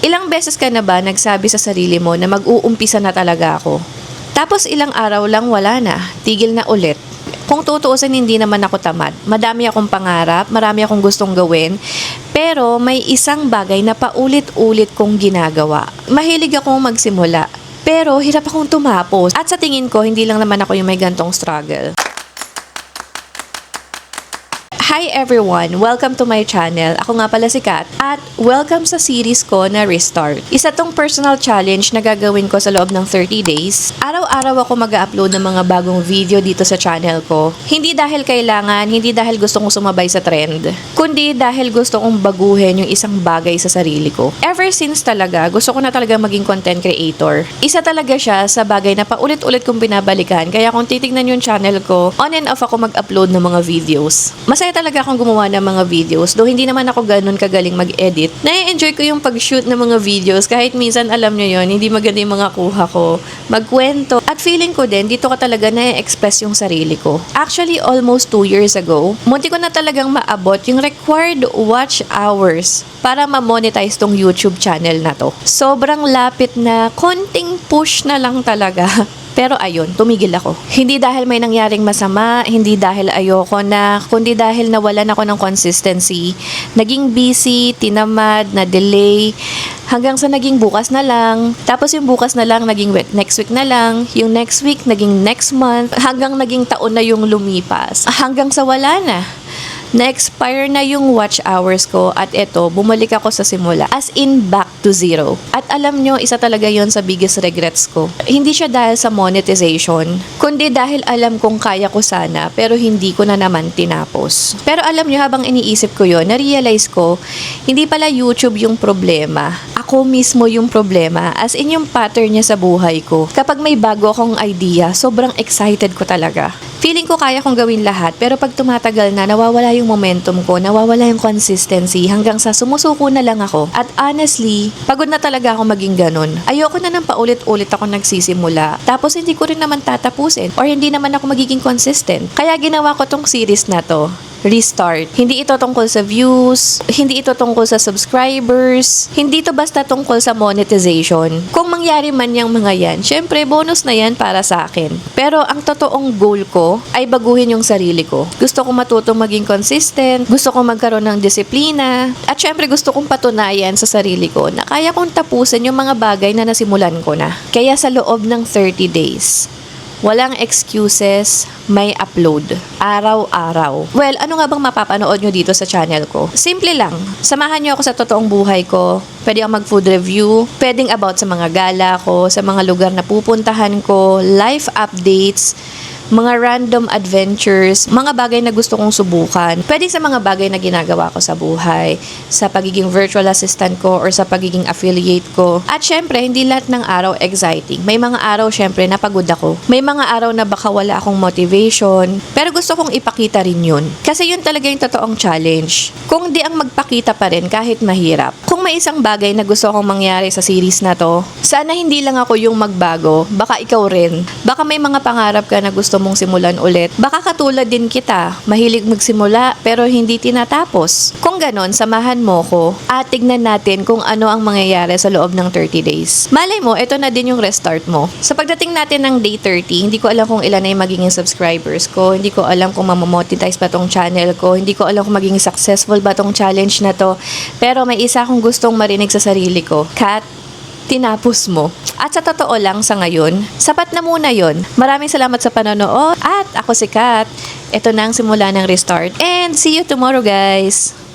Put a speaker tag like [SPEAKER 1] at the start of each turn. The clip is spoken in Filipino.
[SPEAKER 1] Ilang beses ka na ba nagsabi sa sarili mo na mag-uumpisa na talaga ako? Tapos ilang araw lang wala na, tigil na ulit. Kung tutuusin, hindi naman ako tamad. Madami akong pangarap, marami akong gustong gawin, pero may isang bagay na paulit-ulit kong ginagawa. Mahilig akong magsimula, pero hirap akong tumapos. At sa tingin ko, hindi lang naman ako yung may gantong struggle. Hi everyone! Welcome to my channel. Ako nga pala si Kat at welcome sa series ko na Restart. Isa tong personal challenge na gagawin ko sa loob ng 30 days. Araw-araw ako mag-upload ng mga bagong video dito sa channel ko. Hindi dahil kailangan, hindi dahil gusto kong sumabay sa trend, kundi dahil gusto kong baguhin yung isang bagay sa sarili ko. Ever since talaga, gusto ko na talaga maging content creator. Isa talaga siya sa bagay na paulit-ulit kong binabalikan, kaya kung titignan yung channel ko, on and off ako mag-upload ng mga videos. Masaya talaga akong gumawa ng mga videos, though hindi naman ako ganun kagaling mag-edit. Na-enjoy ko yung pag-shoot ng mga videos kahit minsan alam nyo yon, hindi maganda yung mga kuha ko. Magkwento. At feeling ko din, dito ka talaga na-express yung sarili ko. Actually, almost 2 years ago, munti ko na talagang maabot yung required watch hours para ma-monetize tong YouTube channel na to. Sobrang lapit na, konting push na lang talaga. Pero ayun, tumigil ako. Hindi dahil may nangyaring masama, hindi dahil ayoko na, kundi dahil nawalan ako ng consistency. Naging busy, tinamad, na-delay, hanggang sa naging bukas na lang. Tapos yung bukas na lang, naging next week na lang. Yung next week, naging next month. Hanggang naging taon na yung lumipas. Hanggang sa wala na. Na-expire na yung watch hours ko at eto, bumalik ako sa simula. As in, back to zero. At alam nyo, isa talaga yon sa biggest regrets ko. Hindi siya dahil sa monetization, kundi dahil alam kong kaya ko sana, pero hindi ko na naman tinapos. Pero alam nyo, habang iniisip ko yon, na-realize ko, hindi pala YouTube yung problema. Ako mismo yung problema, as in yung pattern niya sa buhay ko. Kapag may bago akong idea, sobrang excited ko talaga. Feeling ko kaya kong gawin lahat, pero pag tumatagal na, nawawala yung momentum ko, nawawala yung consistency, hanggang sa sumusuko na lang ako. At honestly, pagod na talaga ako maging ganun. Ayoko na nang paulit-ulit ako nagsisimula, tapos hindi ko rin naman tatapusin, or hindi naman ako magiging consistent. Kaya ginawa ko tong series na to, Restart. Hindi ito tungkol sa views, hindi ito tungkol sa subscribers, hindi ito basta tungkol sa monetization. Kung mangyari man yung mga yan, syempre bonus na yan para sa akin. Pero ang totoong goal ko ay baguhin yung sarili ko. Gusto ko matutong maging consistent, gusto ko magkaroon ng disiplina, at syempre gusto kong patunayan sa sarili ko na kaya kong tapusin yung mga bagay na nasimulan ko na. Kaya sa loob ng 30 days, walang excuses, may upload. Araw-araw. Well, ano nga bang mapapanood nyo dito sa channel ko? Simple lang. Samahan nyo ako sa totoong buhay ko. Pwede ako mag-food review. Pwedeng about sa mga gala ko, sa mga lugar na pupuntahan ko, life updates, mga random adventures, mga bagay na gusto kong subukan. Pwede sa mga bagay na ginagawa ko sa buhay, sa pagiging virtual assistant ko or sa pagiging affiliate ko. At syempre, hindi lahat ng araw exciting. May mga araw syempre napagod ako. May mga araw na baka wala akong motivation, pero gusto kong ipakita rin yun. Kasi yun talaga yung totoong challenge. Kung di ang magpakita pa rin kahit mahirap. Kung may isang bagay na gusto kong mangyari sa series na to, sana hindi lang ako yung magbago, baka ikaw rin. Baka may mga pangarap ka na gusto mong simulan ulit. Baka katulad din kita, mahilig magsimula pero hindi tinatapos. Kung ganon, samahan mo ko at tignan natin kung ano ang mangyayari sa loob ng 30 days. Malay mo, ito na din yung restart mo. Sa pagdating natin ng day 30, hindi ko alam kung ilan na yung magiging subscribers ko, hindi ko alam kung mamamonetize ba tong channel ko, hindi ko alam kung magiging successful ba tong challenge na to, pero may isa akong gustong marinig sa sarili ko. Kat, tinapos mo. At sa totoo lang sa ngayon, sapat na muna yon. Maraming salamat sa panonood at ako si Kat. Ito na ang simula ng Restart and see you tomorrow guys!